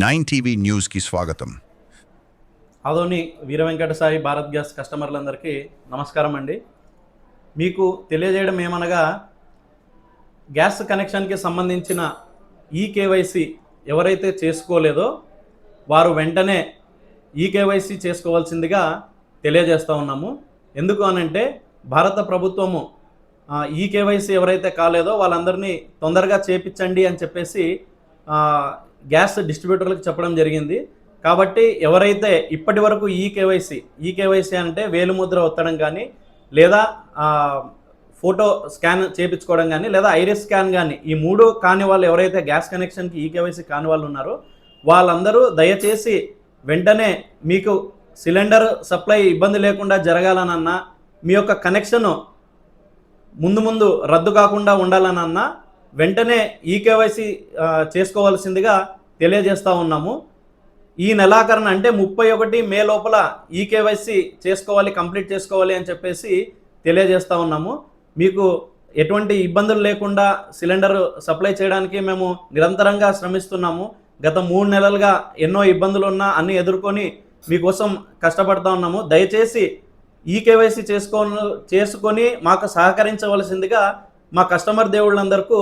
9 TV news కి స్వాగతం. Adoni Veera Venkata Sai Bharat gas కస్టమర్లందరికీ నమస్కారం అండి. మీకు తెలియజేయడం ఏమనగా, గ్యాస్ కనెక్షన్కి సంబంధించిన ఈకేవైసీ ఎవరైతే చేసుకోలేదో వారు వెంటనే ఈకేవైసీ చేసుకోవాల్సిందిగా తెలియజేస్తూ ఉన్నాము. ఎందుకు అనంటే, భారత ప్రభుత్వము ఈకేవైసీ ఎవరైతే కాలేదో వాళ్ళందరినీ తొందరగా చేపించండి అని చెప్పేసి గ్యాస్ డిస్ట్రిబ్యూటర్లకు చెప్పడం జరిగింది. కాబట్టి ఎవరైతే ఇప్పటి వరకు ఈకేవైసీ అంటే వేలుముద్ర ఒత్తడం కానీ, లేదా ఫోటో స్కాన్ చేయించుకోవడం కానీ, లేదా ఐరిస్ స్కాన్ కానీ, ఈ మూడు కాని వాళ్ళు ఎవరైతే గ్యాస్ కనెక్షన్కి ఈకేవైసీ కాని వాళ్ళు ఉన్నారో వాళ్ళందరూ దయచేసి వెంటనే మీకు సిలిండర్ సప్లై ఇబ్బంది లేకుండా జరగాలనన్నా, మీ యొక్క కనెక్షన్ ముందు రద్దు కాకుండా ఉండాలనన్నా వెంటనే ఈకేవైసీ చేసుకోవాల్సిందిగా తెలియజేస్తూ ఉన్నాము. ఈ నెలాఖరున అంటే 31 మే లోపల ఈకేవైసీ చేసుకోవాలి, కంప్లీట్ చేసుకోవాలి అని చెప్పేసి తెలియజేస్తూ ఉన్నాము. మీకు ఎటువంటి ఇబ్బందులు లేకుండా సిలిండర్ సప్లై చేయడానికి మేము నిరంతరంగా శ్రమిస్తున్నాము. గత 3 నెలలుగా ఎన్నో ఇబ్బందులు ఉన్నా అన్నీ ఎదుర్కొని మీకోసం కష్టపడుతూ ఉన్నాము. దయచేసి ఈకేవైసీ చేసుకొని మాకు సహకరించవలసిందిగా మా కస్టమర్ దేవుళ్ళందరికీ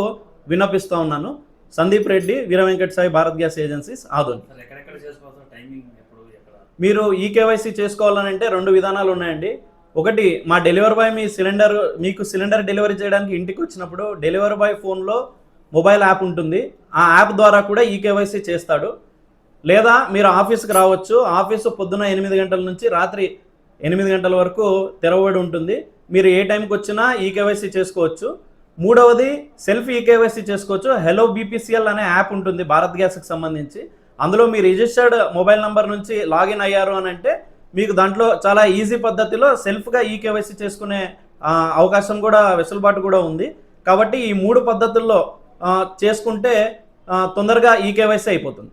విన్నపిస్తూ ఉన్నాను. Sandeep Reddy, Veera Venkata Sai Bharat gas agencies, Adoni. మీరు ఈకేవైసీ చేసుకోవాలనంటే 2 విధానాలు ఉన్నాయండి. ఒకటి, మా డెలివరీ బాయ్ మీకు సిలిండర్ డెలివరీ చేయడానికి ఇంటికి వచ్చినప్పుడు డెలివరీ బాయ్ ఫోన్లో మొబైల్ యాప్ ఉంటుంది. ఆ యాప్ ద్వారా కూడా ఈకేవైసీ చేస్తాడు. లేదా మీరు ఆఫీస్కి రావచ్చు. ఆఫీసు పొద్దున 8 గంటల నుంచి రాత్రి 8 గంటల వరకు తెరవబడి ఉంటుంది. మీరు ఏ టైంకి వచ్చినా ఈకేవైసీ చేసుకోవచ్చు. మూడవది, సెల్ఫ్ ఈకేవైసీ చేసుకోవచ్చు. హెలో బీపీసీఎల్ అనే యాప్ ఉంటుంది భారత్ గ్యాస్కి సంబంధించి. అందులో మీ రిజిస్టర్డ్ మొబైల్ నెంబర్ నుంచి లాగిన్ అయ్యారు అని అంటే మీకు దాంట్లో చాలా ఈజీ పద్ధతిలో సెల్ఫ్గా ఈకేవైసీ చేసుకునే అవకాశం కూడా, వెసులుబాటు కూడా ఉంది. కాబట్టి ఈ 3 పద్ధతుల్లో చేసుకుంటే తొందరగా ఈకేవైసీ అయిపోతుంది.